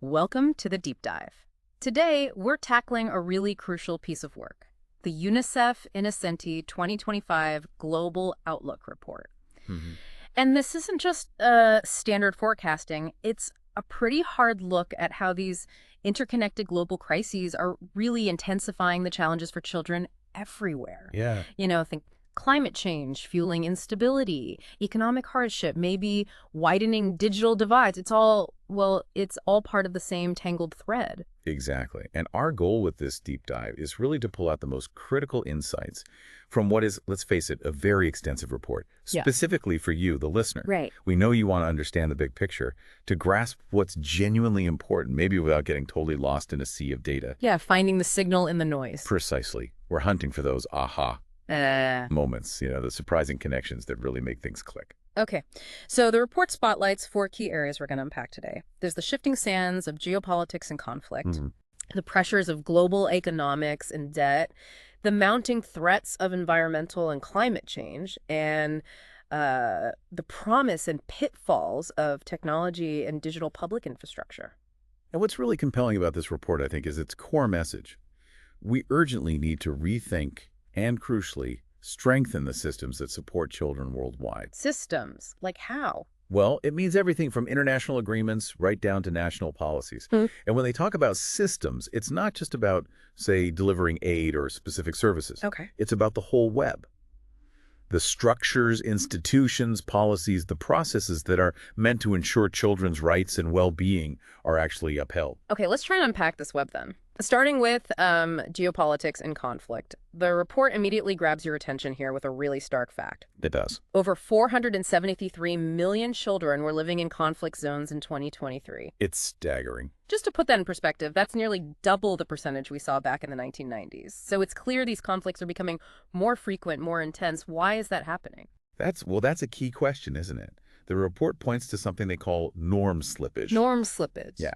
Welcome to the Deep Dive. Today, we're tackling a really crucial piece of work, the UNICEF Innocenti 2025 Global Outlook Report. hmm And this isn't just standard forecasting, it's a pretty hard look at how these interconnected global crises are really intensifying the challenges for children everywhere. Yeah, Think climate change, fueling instability, economic hardship, maybe widening digital divides. It's all part of the same tangled thread. exactly. And our goal with this deep dive is really to pull out the most critical insights from what is, let's face it, a very extensive report, Yeah. specifically for you, the listener. Right. We know you want to understand the big picture to grasp what's genuinely important, maybe without getting totally lost in a sea of data. Yeah, finding the signal in the noise. Precisely. We're hunting for those aha Uh, moments, the surprising connections that really make things click. Okay, so the report spotlights four key areas we're going to unpack today. There's the shifting sands of geopolitics and conflict, Mhm. the pressures of global economics and debt, the mounting threats of environmental and climate change, and the promise and pitfalls of technology and digital public infrastructure. And what's really compelling about this report, I think, is its core message. We urgently need to rethink and, crucially, strengthen the systems that support children worldwide. Systems, like how? Well, it means everything from international agreements right down to national policies. Hmm. And when they talk about systems, it's not just about, say, delivering aid or specific services. Okay. It's about the whole web. The structures, institutions, policies, the processes that are meant to ensure children's rights and well-being are actually upheld. Okay, let's try and unpack this web then. Starting with geopolitics and conflict, the report immediately grabs your attention here with a really stark fact. It does. Over 473 million children were living in conflict zones in 2023. It's staggering. Just to put that in perspective, that's nearly double the percentage we saw back in the 1990s. So it's clear these conflicts are becoming more frequent, more intense. Why is that happening? That's a key question, isn't it? The report points to something they call norm slippage. Norm slippage. Yeah.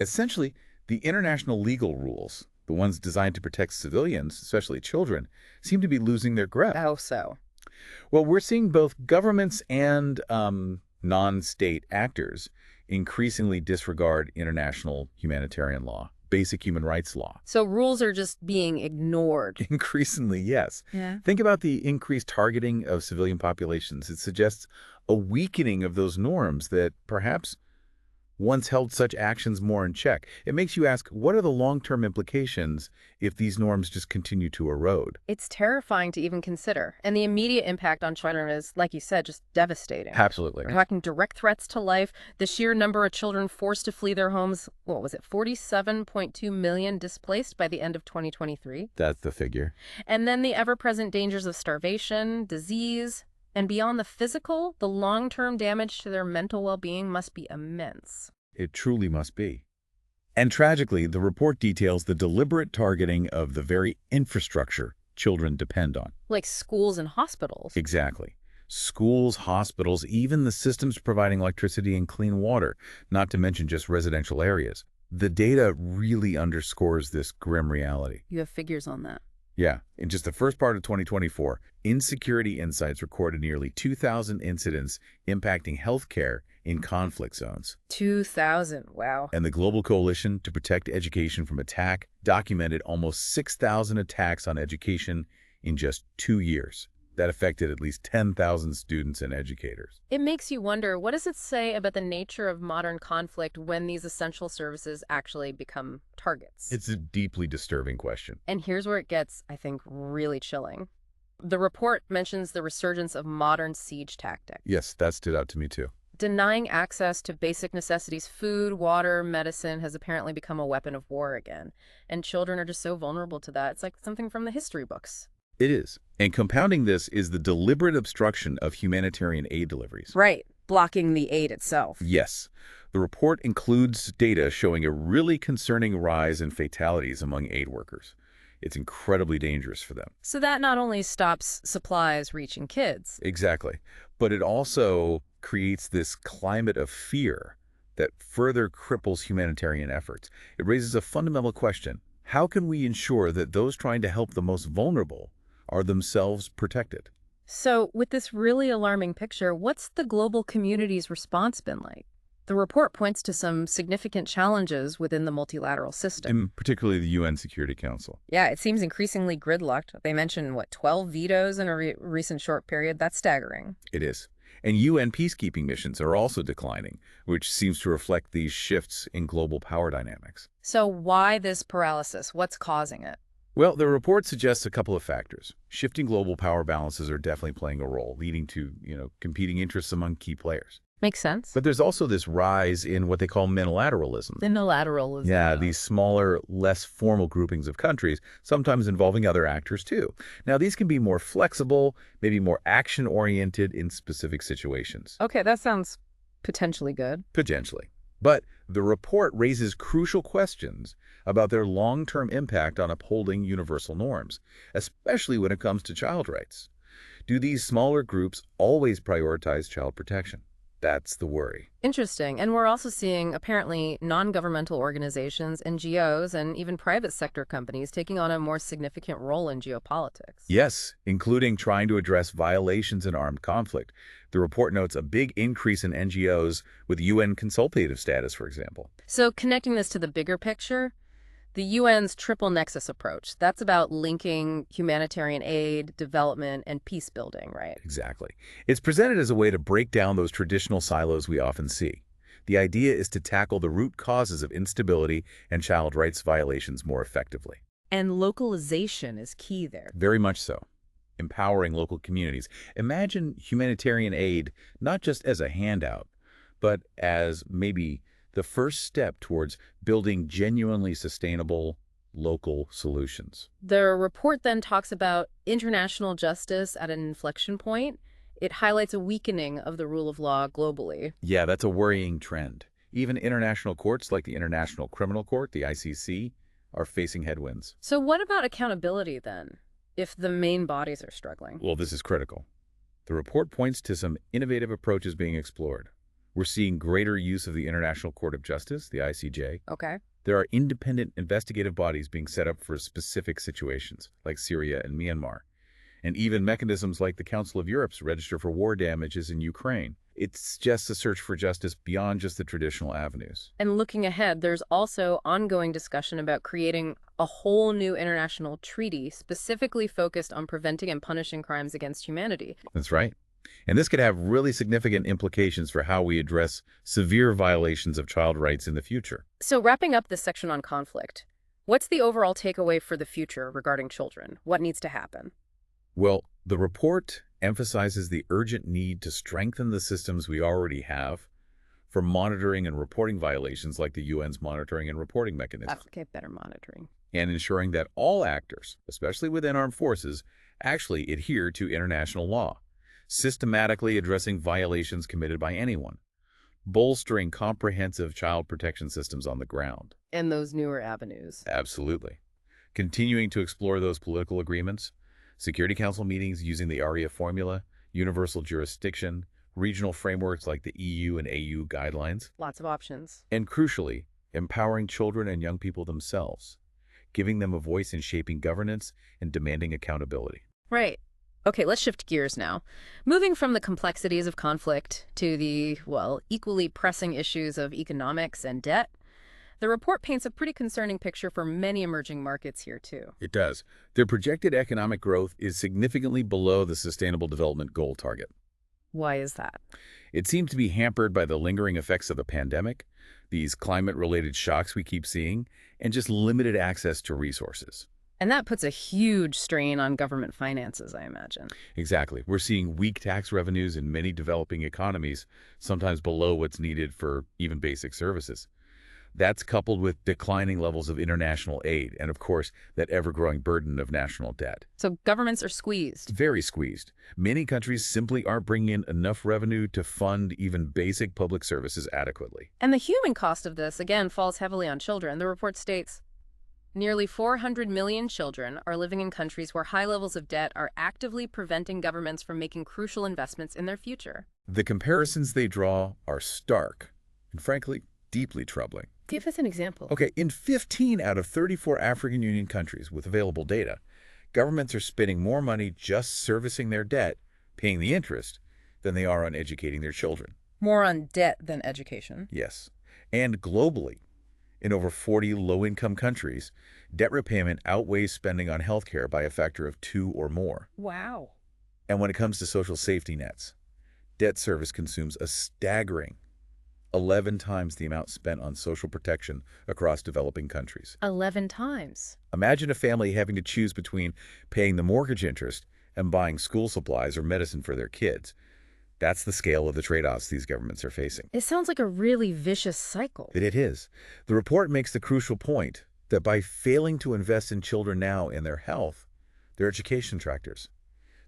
Essentially, the international legal rules, the ones designed to protect civilians, especially children, seem to be losing their grip. How so? Well, we're seeing both governments and non-state actors increasingly disregard international humanitarian law, basic human rights law. So rules are just being ignored. Increasingly, yes. Yeah. Think about the increased targeting of civilian populations. It suggests a weakening of those norms that perhaps once held such actions more in check. It makes you ask, what are the long-term implications if these norms just continue to erode? It's terrifying to even consider. And the immediate impact on children is, like you said, just devastating. Absolutely. We're talking direct threats to life. The sheer number of children forced to flee their homes, 47.2 million displaced by the end of 2023. That's the figure. And then the ever-present dangers of starvation, disease, and beyond the physical, the long-term damage to their mental well-being must be immense. It truly must be. And tragically, the report details the deliberate targeting of the very infrastructure children depend on. Like schools and hospitals. Exactly. Schools, hospitals, even the systems providing electricity and clean water, not to mention just residential areas. The data really underscores this grim reality. You have figures on that. Yeah, in just the first part of 2024, Insecurity Insights recorded nearly 2,000 incidents impacting healthcare in conflict zones. 2,000, wow. And the Global Coalition to Protect Education from Attack documented almost 6,000 attacks on education in just 2 years. That affected at least 10,000 students and educators. It makes you wonder, what does it say about the nature of modern conflict when these essential services actually become targets? It's a deeply disturbing question. And here's where it gets, I think, really chilling. The report mentions the resurgence of modern siege tactics. Yes, that stood out to me too. Denying access to basic necessities, food, water, medicine, has apparently become a weapon of war again. And children are just so vulnerable to that. It's like something from the history books. It is. And compounding this is the deliberate obstruction of humanitarian aid deliveries. Right, blocking the aid itself. Yes. The report includes data showing a really concerning rise in fatalities among aid workers. It's incredibly dangerous for them. So that not only stops supplies reaching kids. Exactly. But it also creates this climate of fear that further cripples humanitarian efforts. It raises a fundamental question. How can we ensure that those trying to help the most vulnerable are themselves protected? So with this really alarming picture, what's the global community's response been like? The report points to some significant challenges within the multilateral system. and particularly the UN Security Council. Yeah, it seems increasingly gridlocked. They mentioned, 12 vetoes in a recent short period? That's staggering. It is. And UN peacekeeping missions are also declining, which seems to reflect these shifts in global power dynamics. So why this paralysis? What's causing it? Well, the report suggests a couple of factors. Shifting global power balances are definitely playing a role, leading to, competing interests among key players. Makes sense. But there's also this rise in what they call multilateralism. Unilateralism. Yeah, these smaller, less formal groupings of countries, sometimes involving other actors too. Now, these can be more flexible, maybe more action-oriented in specific situations. Okay, that sounds potentially good. Potentially. But the report raises crucial questions about their long-term impact on upholding universal norms, especially when it comes to child rights. Do these smaller groups always prioritize child protection? That's the worry. Interesting. And we're also seeing, apparently, non-governmental organizations, NGOs, and even private sector companies taking on a more significant role in geopolitics. Yes, including trying to address violations in armed conflict. The report notes a big increase in NGOs with UN consultative status, for example. So connecting this to the bigger picture, the UN's triple nexus approach, that's about linking humanitarian aid, development, and peace building, right? Exactly. It's presented as a way to break down those traditional silos we often see. The idea is to tackle the root causes of instability and child rights violations more effectively. And localization is key there. Very much so. Empowering local communities. Imagine humanitarian aid not just as a handout, but as maybe the first step towards building genuinely sustainable local solutions. The report then talks about international justice at an inflection point. It highlights a weakening of the rule of law globally. Yeah, that's a worrying trend. Even international courts like the International Criminal Court, the ICC, are facing headwinds. So what about accountability then, if the main bodies are struggling? Well, this is critical. The report points to some innovative approaches being explored. We're seeing greater use of the International Court of Justice, the ICJ. Okay. There are independent investigative bodies being set up for specific situations, like Syria and Myanmar, and even mechanisms like the Council of Europe's Register for War Damages in Ukraine. It's just a search for justice beyond just the traditional avenues. And looking ahead, there's also ongoing discussion about creating a whole new international treaty specifically focused on preventing and punishing crimes against humanity. That's right. And this could have really significant implications for how we address severe violations of child rights in the future. So wrapping up this section on conflict, what's the overall takeaway for the future regarding children? What needs to happen? Well, the report emphasizes the urgent need to strengthen the systems we already have for monitoring and reporting violations like the UN's monitoring and reporting mechanism, Okay, better monitoring. and ensuring that all actors, especially within armed forces, actually adhere to international law, systematically addressing violations committed by anyone, bolstering comprehensive child protection systems on the ground. And those newer avenues. Absolutely. Continuing to explore those political agreements, Security Council meetings using the ARIA formula, universal jurisdiction, regional frameworks like the EU and AU guidelines, Lots of options. and crucially, empowering children and young people themselves, giving them a voice in shaping governance and demanding accountability. Right. Okay, let's shift gears now. Moving from the complexities of conflict to the, equally pressing issues of economics and debt, the report paints a pretty concerning picture for many emerging markets here, too. It does. Their projected economic growth is significantly below the Sustainable Development Goal target. Why is that? It seems to be hampered by the lingering effects of the pandemic, these climate-related shocks we keep seeing, and just limited access to resources. And that puts a huge strain on government finances, I imagine. Exactly. We're seeing weak tax revenues in many developing economies, sometimes below what's needed for even basic services. That's coupled with declining levels of international aid and, of course, that ever-growing burden of national debt. So governments are squeezed. Very squeezed. Many countries simply aren't bringing in enough revenue to fund even basic public services adequately. And the human cost of this, again, falls heavily on children. The report states, nearly 400 million children are living in countries where high levels of debt are actively preventing governments from making crucial investments in their future. The comparisons they draw are stark and, frankly, deeply troubling. Give us an example. Okay, in 15 out of 34 African Union countries with available data, governments are spending more money just servicing their debt, paying the interest, than they are on educating their children. More on debt than education. Yes. And globally, in over 40 low-income countries, debt repayment outweighs spending on healthcare by a factor of 2 or more. Wow. And when it comes to social safety nets, debt service consumes a staggering 11 times the amount spent on social protection across developing countries. 11 times. Imagine a family having to choose between paying the mortgage interest and buying school supplies or medicine for their kids. That's the scale of the trade-offs these governments are facing. It sounds like a really vicious cycle. It is. The report makes the crucial point that by failing to invest in children now in their health, their education tractors,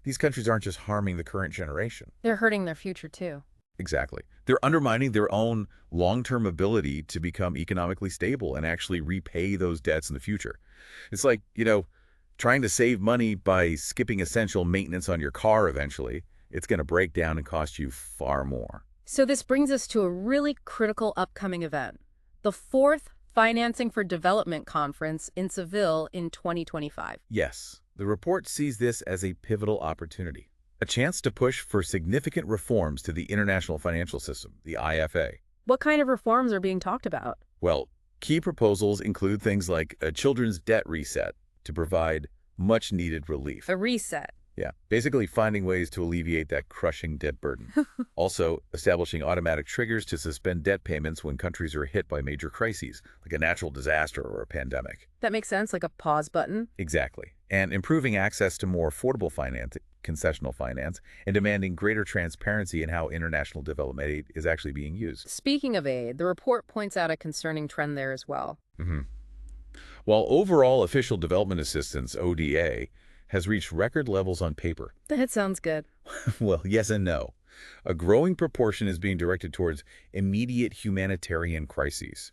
these countries aren't just harming the current generation. They're hurting their future, too. Exactly. They're undermining their own long-term ability to become economically stable and actually repay those debts in the future. It's like, trying to save money by skipping essential maintenance on your car eventually. It's going to break down and cost you far more. So this brings us to a really critical upcoming event, the fourth Financing for Development Conference in Seville in 2025. Yes, the report sees this as a pivotal opportunity, a chance to push for significant reforms to the international financial system, the IFA. What kind of reforms are being talked about? Well, key proposals include things like a children's debt reset to provide much-needed relief. A reset. Yeah, basically finding ways to alleviate that crushing debt burden. Also, establishing automatic triggers to suspend debt payments when countries are hit by major crises, like a natural disaster or a pandemic. That makes sense, like a pause button. Exactly. And improving access to more affordable finance, concessional finance, and demanding greater transparency in how international development aid is actually being used. Speaking of aid, the report points out a concerning trend there as well. While overall official development assistance, ODA, has reached record levels on paper. That sounds good. Well, yes and no. A growing proportion is being directed towards immediate humanitarian crises.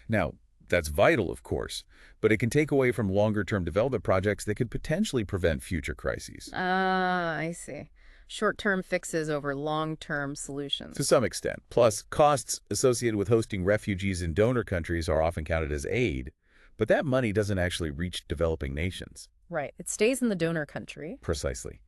Now, that's vital, of course, but it can take away from longer-term development projects that could potentially prevent future crises. Ah, I see. Short-term fixes over long-term solutions. To some extent. Plus, costs associated with hosting refugees in donor countries are often counted as aid, but that money doesn't actually reach developing nations. Right. It stays in the donor country. Precisely.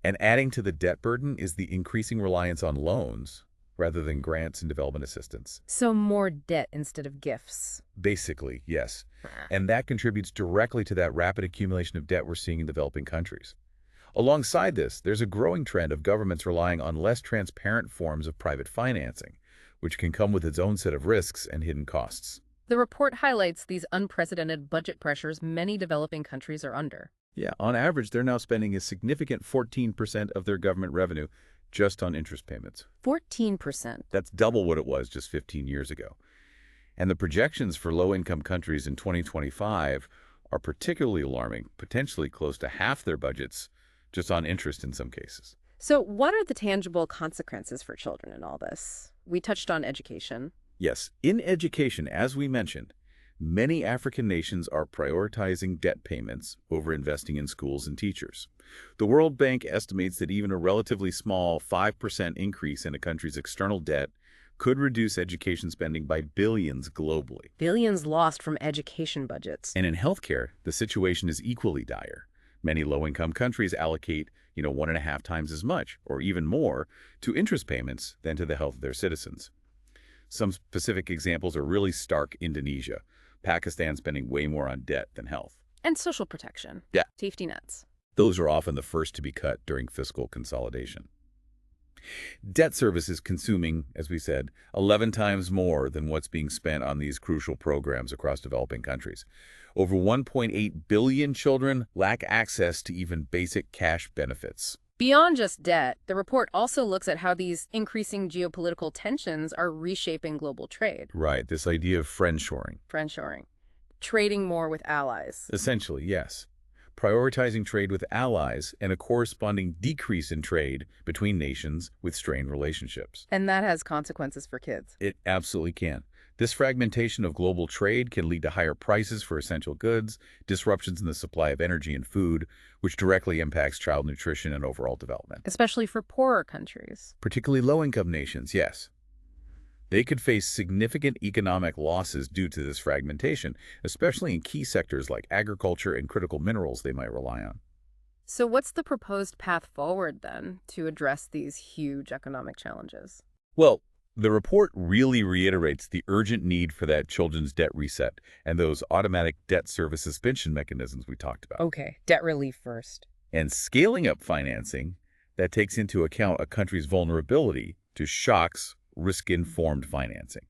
And adding to the debt burden is the increasing reliance on loans rather than grants and development assistance. So more debt instead of gifts. Basically, yes. And that contributes directly to that rapid accumulation of debt we're seeing in developing countries. Alongside this, there's a growing trend of governments relying on less transparent forms of private financing, which can come with its own set of risks and hidden costs. The report highlights these unprecedented budget pressures many developing countries are under. Yeah, on average, they're now spending a significant 14% of their government revenue just on interest payments. 14%. That's double what it was just 15 years ago. And the projections for low-income countries in 2025 are particularly alarming, potentially close to half their budgets just on interest in some cases. So what are the tangible consequences for children in all this? We touched on education. Yes, in education, as we mentioned, many African nations are prioritizing debt payments over investing in schools and teachers. The World Bank estimates that even a relatively small 5% increase in a country's external debt could reduce education spending by billions globally. Billions lost from education budgets. And in healthcare, the situation is equally dire. Many low-income countries allocate, 1.5 times as much, or even more, to interest payments than to the health of their citizens. Some specific examples are really stark. Indonesia, Pakistan spending way more on debt than health. And social protection. Yeah. Safety nets. Those are often the first to be cut during fiscal consolidation. Debt service is consuming, as we said, 11 times more than what's being spent on these crucial programs across developing countries. Over 1.8 billion children lack access to even basic cash benefits. Beyond just debt, the report also looks at how these increasing geopolitical tensions are reshaping global trade. Right, this idea of friendshoring. Friendshoring. Trading more with allies. Essentially, yes. Prioritizing trade with allies and a corresponding decrease in trade between nations with strained relationships. And that has consequences for kids. It absolutely can. This fragmentation of global trade can lead to higher prices for essential goods, disruptions in the supply of energy and food, which directly impacts child nutrition and overall development. Especially for poorer countries. Particularly low-income nations, yes. They could face significant economic losses due to this fragmentation, especially in key sectors like agriculture and critical minerals they might rely on. So what's the proposed path forward, then, to address these huge economic challenges? Well, The report really reiterates the urgent need for that children's debt reset and those automatic debt service suspension mechanisms we talked about. Okay, debt relief first. And scaling up financing that takes into account a country's vulnerability to shocks, risk-informed financing.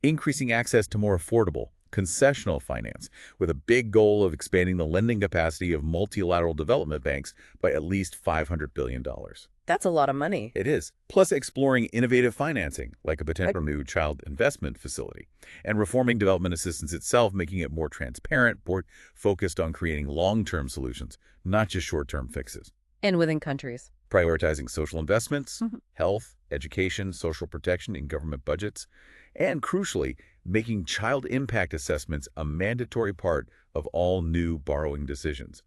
Increasing access to more affordable, concessional finance, with a big goal of expanding the lending capacity of multilateral development banks by at least $500 billion. That's a lot of money. It is. Plus exploring innovative financing, like a potential new child investment facility, and reforming development assistance itself, making it more transparent, more focused on creating long-term solutions, not just short-term fixes. And within countries. Prioritizing social investments, Mhm. health, education, social protection in government budgets, and crucially, making child impact assessments a mandatory part of all new borrowing decisions.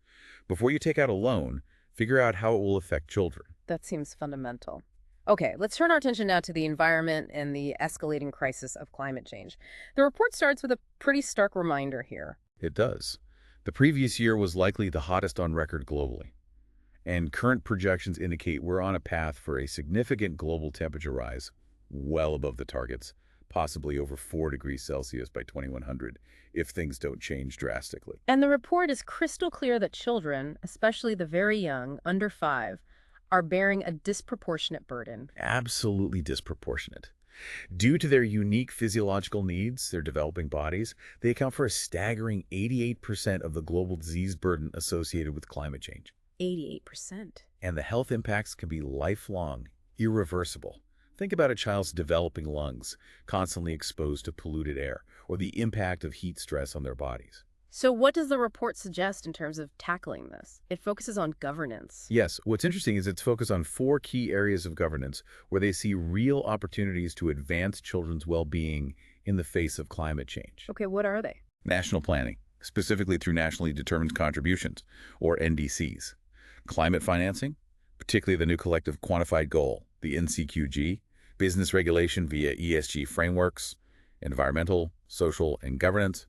Before you take out a loan, figure out how it will affect children. That seems fundamental. Okay, let's turn our attention now to the environment and the escalating crisis of climate change. The report starts with a pretty stark reminder here. It does. The previous year was likely the hottest on record globally, and current projections indicate we're on a path for a significant global temperature rise, well above the targets, possibly over 4 degrees Celsius by 2100, if things don't change drastically. And the report is crystal clear that children, especially the very young, under 5, are bearing a disproportionate burden. Absolutely disproportionate. Due to their unique physiological needs, their developing bodies, they account for a staggering 88% of the global disease burden associated with climate change. 88%. And the health impacts can be lifelong, irreversible. Think about a child's developing lungs, constantly exposed to polluted air, or the impact of heat stress on their bodies. So what does the report suggest in terms of tackling this? It focuses on governance. Yes, what's interesting is it's focused on 4 key areas of governance where they see real opportunities to advance children's well-being in the face of climate change. Okay, what are they? National planning, specifically through nationally determined contributions, or NDCs. Climate financing, particularly the new collective quantified goal, the NCQG. Business regulation via ESG frameworks, environmental, social, and governance.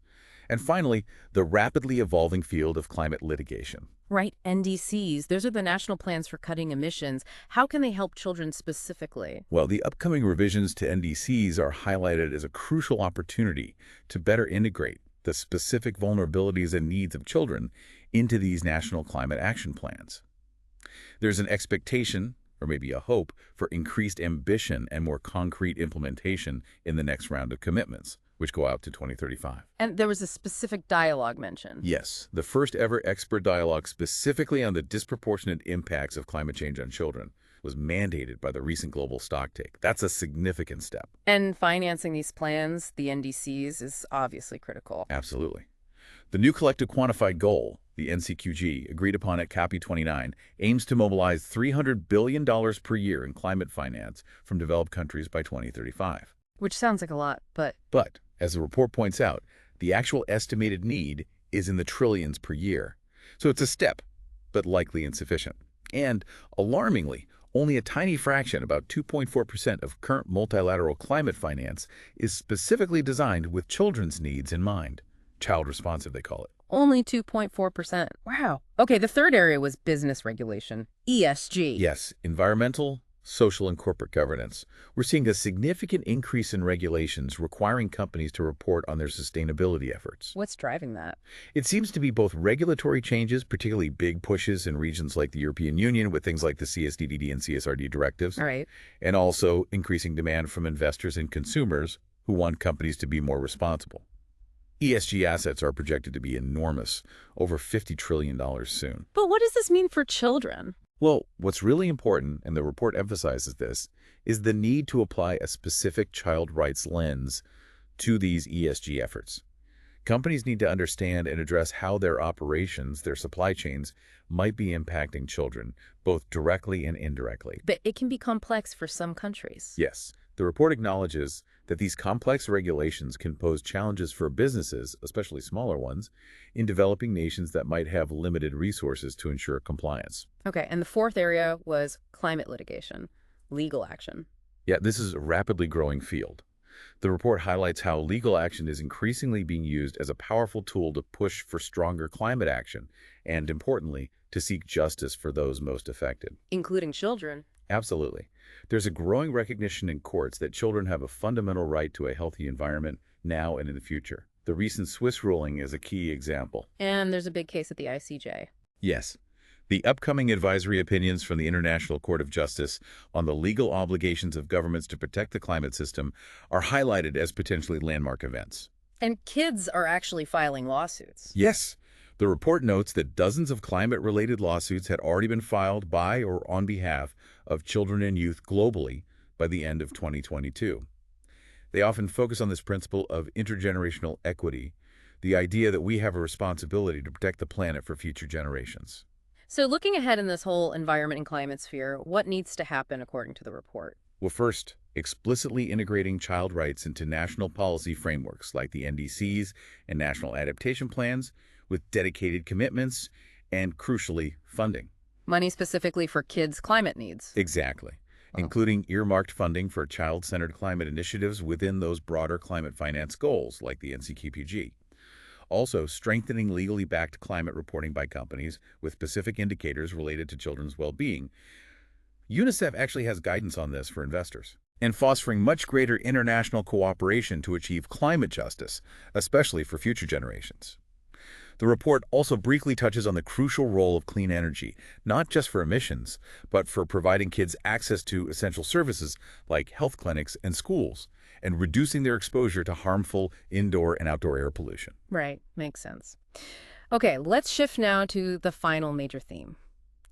And finally, the rapidly evolving field of climate litigation. Right, NDCs. Those are the national plans for cutting emissions. How can they help children specifically? Well, the upcoming revisions to NDCs are highlighted as a crucial opportunity to better integrate the specific vulnerabilities and needs of children into these national climate action plans. There's an expectation, or maybe a hope, for increased ambition and more concrete implementation in the next round of commitments, which go out to 2035. And there was a specific dialogue mentioned. Yes, the first ever expert dialogue specifically on the disproportionate impacts of climate change on children was mandated by the recent global stocktake. That's a significant step. And financing these plans, the NDCs, is obviously critical. Absolutely. The new collective quantified goal, the NCQG, agreed upon at COP29, aims to mobilize $300 billion per year in climate finance from developed countries by 2035. Which sounds like a lot, but But, as the report points out, the actual estimated need is in the trillions per year. So it's a step, but likely insufficient. And, alarmingly, only a tiny fraction, about 2.4% of current multilateral climate finance, is specifically designed with children's needs in mind. Child responsive, they call it. only 2.4%. Wow. Okay, the third area was business regulation, ESG. Yes, environmental, social, and corporate governance. We're seeing a significant increase in regulations requiring companies to report on their sustainability efforts. What's driving that? It seems to be both regulatory changes, particularly big pushes in regions like the European Union with things like the CSDDD and CSRD directives, All right. and also increasing demand from investors and consumers who want companies to be more responsible. ESG assets are projected to be enormous, over $50 trillion soon. But what does this mean for children? Well, what's really important, and the report emphasizes this, is the need to apply a specific child rights lens to these ESG efforts. Companies need to understand and address how their operations, their supply chains, might be impacting children, both directly and indirectly. But it can be complex for some countries. Yes, the report acknowledges that these complex regulations can pose challenges for businesses, especially smaller ones, in developing nations that might have limited resources to ensure compliance. Okay, and the fourth area was climate litigation, legal action. Yeah, this is a rapidly growing field. The report highlights how legal action is increasingly being used as a powerful tool to push for stronger climate action and, importantly, to seek justice for those most affected. Including children. Absolutely. There's a growing recognition in courts that children have a fundamental right to a healthy environment now and in the future. The recent Swiss ruling is a key example. And there's a big case at the ICJ. Yes. The upcoming advisory opinions from the International Court of Justice on the legal obligations of governments to protect the climate system are highlighted as potentially landmark events. And kids are actually filing lawsuits. Yes. The report notes that dozens of climate-related lawsuits had already been filed by or on behalf of children and youth globally by the end of 2022. They often focus on this principle of intergenerational equity, the idea that we have a responsibility to protect the planet for future generations. So looking ahead in this whole environment and climate sphere, what needs to happen according to the report? Well, first, explicitly integrating child rights into national policy frameworks like the NDCs and national adaptation plans with dedicated commitments and, crucially, funding. Money specifically for kids' climate needs. Exactly. Oh. Including earmarked funding for child-centered climate initiatives within those broader climate finance goals like the NCKPG. Also, strengthening legally backed climate reporting by companies with specific indicators related to children's well-being. UNICEF actually has guidance on this for investors. And fostering much greater international cooperation to achieve climate justice, especially for future generations. The report also briefly touches on the crucial role of clean energy, not just for emissions, but for providing kids access to essential services like health clinics and schools, and reducing their exposure to harmful indoor and outdoor air pollution. Right, makes sense. Okay, let's shift now to the final major theme.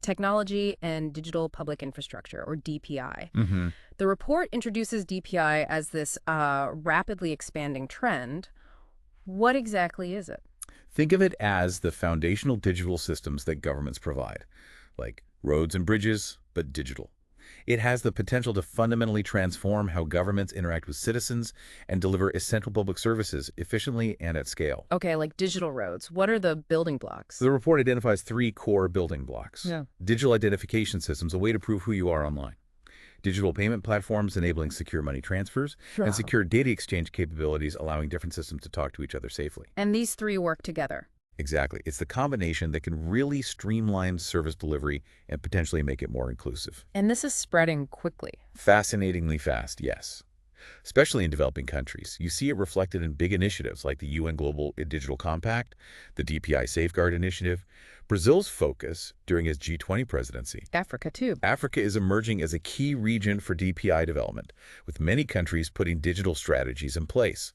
Technology and digital public infrastructure, or DPI. The report introduces DPI as this rapidly expanding trend. What exactly is it? Think of it as the foundational digital systems that governments provide, like roads and bridges, but digital. It has the potential to fundamentally transform how governments interact with citizens and deliver essential public services efficiently and at scale. Okay, like digital roads. What are the building blocks? The report identifies three core building blocks. Yeah. Digital identification systems, a way to prove who you are online. Digital payment platforms enabling secure money transfers, Sure. and secure data exchange capabilities allowing different systems to talk to each other safely. And these three work together. Exactly. It's the combination that can really streamline service delivery and potentially make it more inclusive. And this is spreading quickly. Fascinatingly fast, yes. Especially in developing countries. You see it reflected in big initiatives like the UN Global Digital Compact, the DPI Safeguard Initiative, Brazil's focus during its G20 presidency. Africa, too. Africa is emerging as a key region for DPI development, with many countries putting digital strategies in place.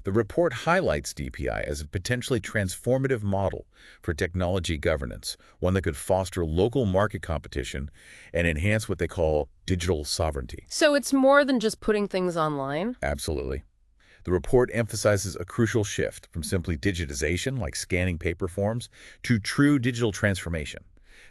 The report highlights DPI as a potentially transformative model for technology governance, one that could foster local market competition and enhance what they call digital sovereignty. So it's more than just putting things online? Absolutely. The report emphasizes a crucial shift from simply digitization, like scanning paper forms, to true digital transformation.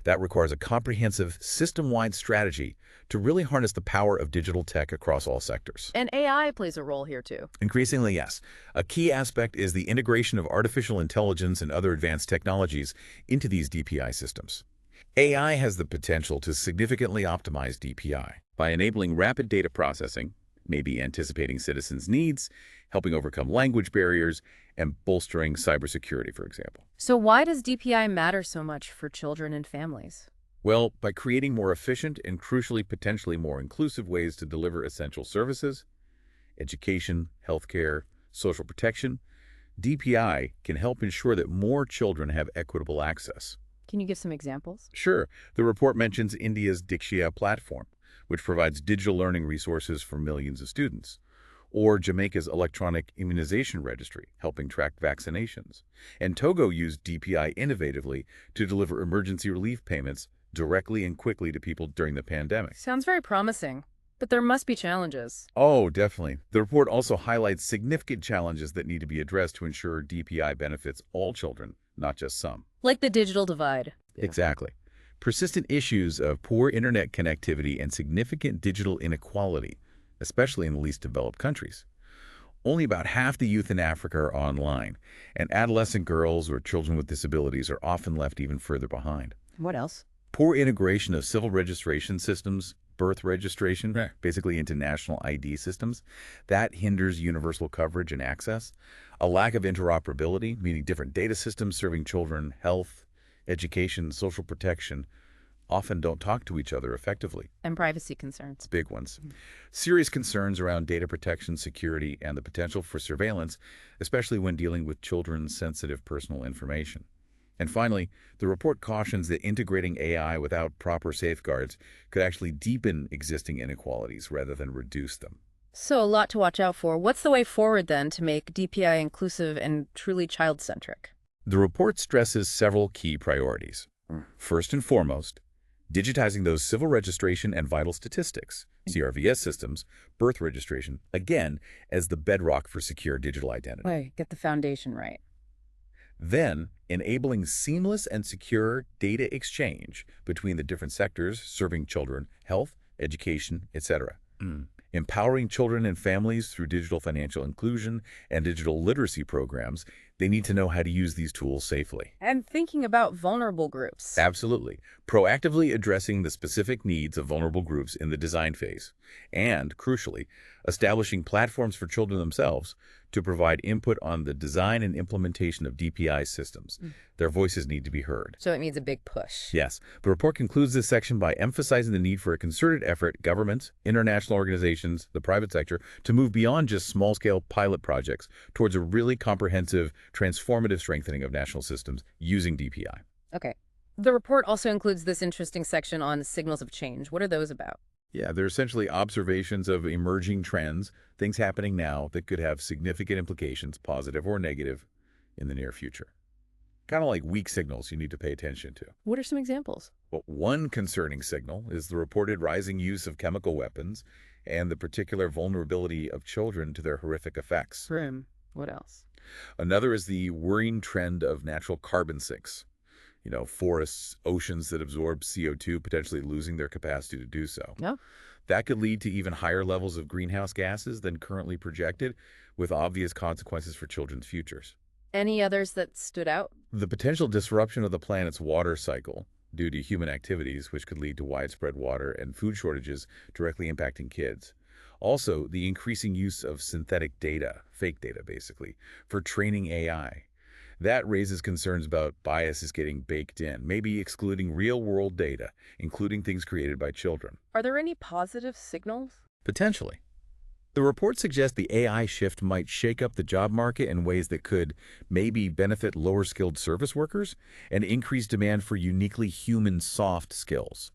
That requires a comprehensive, system-wide strategy to really harness the power of digital tech across all sectors. And AI plays a role here, too. Increasingly, yes. A key aspect is the integration of artificial intelligence and other advanced technologies into these DPI systems. AI has the potential to significantly optimize DPI by enabling rapid data processing, maybe anticipating citizens' needs, helping overcome language barriers, and bolstering cybersecurity, for example. So why does DPI matter so much for children and families? Well, by creating more efficient and crucially potentially more inclusive ways to deliver essential services, education, healthcare, social protection, DPI can help ensure that more children have equitable access. Can you give some examples? Sure, the report mentions India's Diksha platform, which provides digital learning resources for millions of students, or Jamaica's electronic immunization registry, helping track vaccinations. And Togo used DPI innovatively to deliver emergency relief payments directly and quickly to people during the pandemic. Sounds very promising, but there must be challenges. Oh, definitely. The report also highlights significant challenges that need to be addressed to ensure DPI benefits all children, not just some. Like the digital divide. Exactly. Persistent issues of poor internet connectivity and significant digital inequality, especially in the least developed countries. Only about half the youth in Africa are online, and adolescent girls or children with disabilities are often left even further behind. What else? Poor integration of civil registration systems, birth registration, basically into national ID systems, that hinders universal coverage and access. A lack of interoperability, meaning different data systems serving children, health, education, social protection, often don't talk to each other effectively. And privacy concerns. Big ones. Serious concerns around data protection, security, and the potential for surveillance, especially when dealing with children's sensitive personal information. And finally, the report cautions that integrating AI without proper safeguards could actually deepen existing inequalities rather than reduce them. So a lot to watch out for. What's the way forward then to make DPI inclusive and truly child-centric? The report stresses several key priorities. First and foremost, digitizing those civil registration and vital statistics, CRVS systems, birth registration, again, as the bedrock for secure digital identity. Wait, get the foundation right. Then, enabling seamless and secure data exchange between the different sectors serving children, health, education, etc. Empowering children and families through digital financial inclusion and digital literacy programs. They need to know how to use these tools safely. And thinking about vulnerable groups. Absolutely. Proactively addressing the specific needs of vulnerable groups in the design phase. And, crucially, establishing platforms for children themselves to provide input on the design and implementation of DPI systems. Their voices need to be heard. So it needs a big push. Yes. The report concludes this section by emphasizing the need for a concerted effort, governments, international organizations, the private sector, to move beyond just small-scale pilot projects towards a really comprehensive, transformative strengthening of national systems using DPI. Okay. The report also includes this interesting section on signals of change. What are those about? Yeah, they're essentially observations of emerging trends, things happening now that could have significant implications, positive or negative, in the near future. Kind of like weak signals you need to pay attention to. What are some examples? Well, one concerning signal is the reported rising use of chemical weapons and the particular vulnerability of children to their horrific effects. What else? Another is the worrying trend of natural carbon sinks. Forests, oceans that absorb CO2, potentially losing their capacity to do so. Yeah. That could lead to even higher levels of greenhouse gases than currently projected, with obvious consequences for children's futures. Any others that stood out? The potential disruption of the planet's water cycle due to human activities, which could lead to widespread water and food shortages directly impacting kids. Also, the increasing use of synthetic data, fake data basically, for training AI. That raises concerns about biases getting baked in, maybe excluding real-world data, including things created by children. Are there any positive signals? Potentially. The report suggests the AI shift might shake up the job market in ways that could maybe benefit lower-skilled service workers and increase demand for uniquely human soft skills.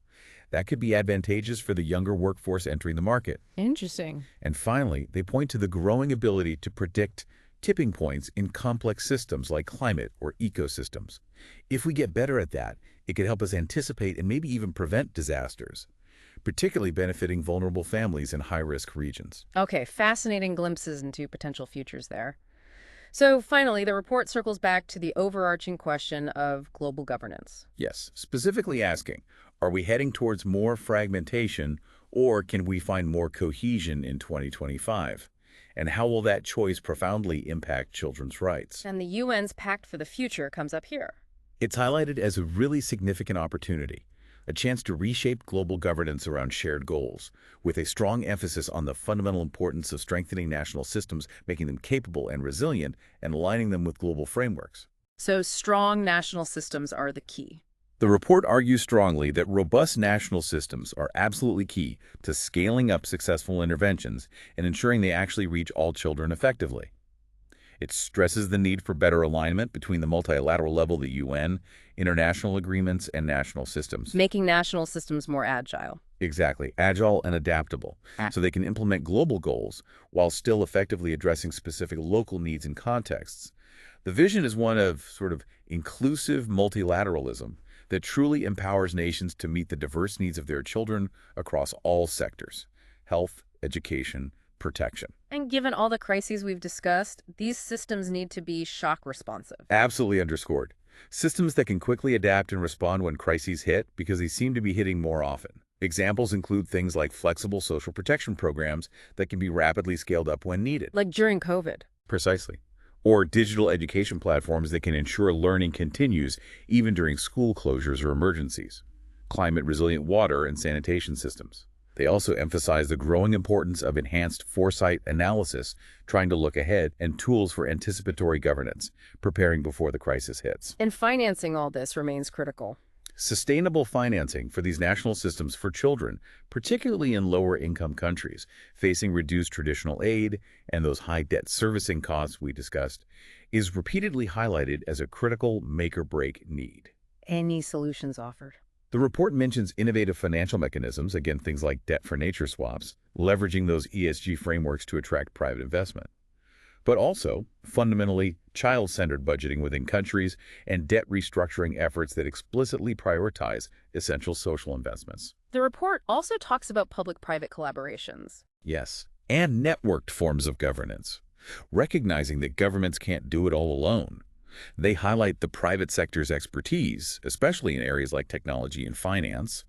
That could be advantageous for the younger workforce entering the market. Interesting. And finally, they point to the growing ability to predict tipping points in complex systems like climate or ecosystems. If we get better at that, it could help us anticipate and maybe even prevent disasters, particularly benefiting vulnerable families in high-risk regions. Okay, fascinating glimpses into potential futures there. So finally, the report circles back to the overarching question of global governance. Yes, specifically asking, are we heading towards more fragmentation or can we find more cohesion in 2025? And how will that choice profoundly impact children's rights? And the UN's Pact for the Future comes up here. It's highlighted as a really significant opportunity, a chance to reshape global governance around shared goals, with a strong emphasis on the fundamental importance of strengthening national systems, making them capable and resilient, and aligning them with global frameworks. So strong national systems are the key. The report argues strongly that robust national systems are absolutely key to scaling up successful interventions and ensuring they actually reach all children effectively. It stresses the need for better alignment between the multilateral level, the UN, international agreements, and national systems. Making national systems more agile. Exactly, agile and adaptable, so they can implement global goals while still effectively addressing specific local needs and contexts. The vision is one of sort of inclusive multilateralism that truly empowers nations to meet the diverse needs of their children across all sectors: health, education, protection. And given all the crises we've discussed, these systems need to be shock responsive. Absolutely underscored. Systems that can quickly adapt and respond when crises hit because they seem to be hitting more often. Examples include things like flexible social protection programs that can be rapidly scaled up when needed. Like during COVID. Precisely. Or digital education platforms that can ensure learning continues even during school closures or emergencies. Climate-resilient water and sanitation systems. They also emphasize the growing importance of enhanced foresight analysis, trying to look ahead, and tools for anticipatory governance, preparing before the crisis hits. And financing all this remains critical. Sustainable financing for these national systems for children, particularly in lower-income countries, facing reduced traditional aid and those high debt servicing costs we discussed, is repeatedly highlighted as a critical make-or-break need. Any solutions offered? The report mentions innovative financial mechanisms, again, things like debt for nature swaps, leveraging those ESG frameworks to attract private investment, but also, fundamentally, child-centered budgeting within countries and debt restructuring efforts that explicitly prioritize essential social investments. The report also talks about public-private collaborations. Yes, and networked forms of governance, recognizing that governments can't do it all alone. They highlight the private sector's expertise, especially in areas like technology and finance,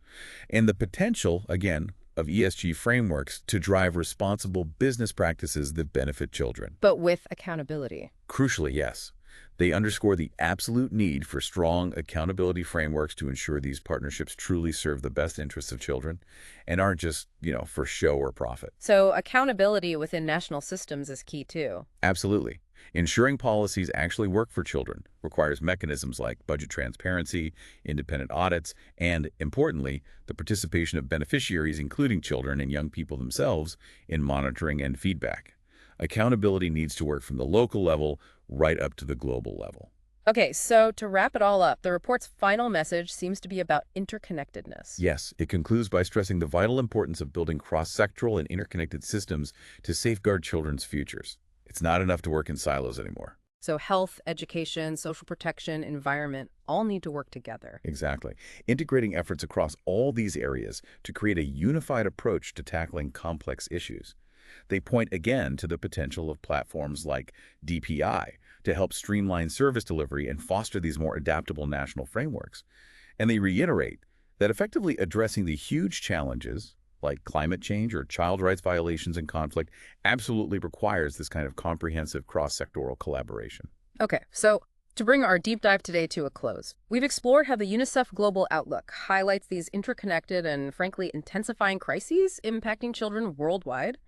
and the potential, again, of ESG frameworks to drive responsible business practices that benefit children. But with accountability. Crucially, yes. They underscore the absolute need for strong accountability frameworks to ensure these partnerships truly serve the best interests of children and aren't just, for show or profit. So accountability within national systems is key too. Absolutely. Ensuring policies actually work for children requires mechanisms like budget transparency, independent audits, and, importantly, the participation of beneficiaries, including children and young people themselves, in monitoring and feedback. Accountability needs to work from the local level right up to the global level. Okay, so to wrap it all up, the report's final message seems to be about interconnectedness. Yes, it concludes by stressing the vital importance of building cross-sectoral and interconnected systems to safeguard children's futures. It's not enough to work in silos anymore. So health, education, social protection, environment all need to work together. Exactly. Integrating efforts across all these areas to create a unified approach to tackling complex issues. They point again to the potential of platforms like DPI to help streamline service delivery and foster these more adaptable national frameworks. And they reiterate that effectively addressing the huge challenges like climate change or child rights violations and conflict absolutely requires this kind of comprehensive cross-sectoral collaboration. Okay, so to bring our deep dive today to a close, we've explored how the UNICEF Global Outlook highlights these interconnected and, frankly, intensifying crises impacting children worldwide,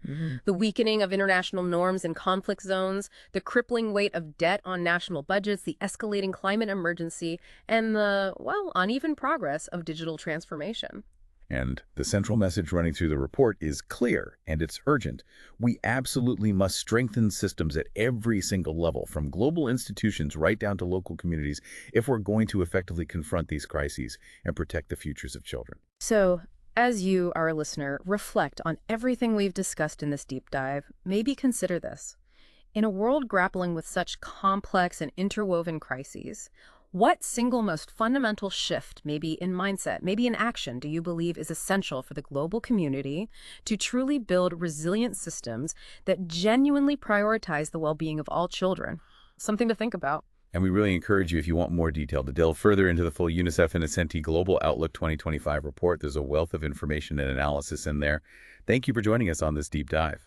the weakening of international norms in conflict zones, the crippling weight of debt on national budgets, the escalating climate emergency, and the, well, uneven progress of digital transformation. And the central message running through the report is clear, and it's urgent. We absolutely must strengthen systems at every single level, from global institutions right down to local communities, if we're going to effectively confront these crises and protect the futures of children. So, as you, our listener, reflect on everything we've discussed in this deep dive, maybe consider this. In a world grappling with such complex and interwoven crises, what single most fundamental shift, maybe in mindset, maybe in action, do you believe is essential for the global community to truly build resilient systems that genuinely prioritize the well-being of all children? Something to think about. And we really encourage you, if you want more detail, to delve further into the full UNICEF and Ascenti Global Outlook 2025 report. There's a wealth of information and analysis in there. Thank you for joining us on this deep dive.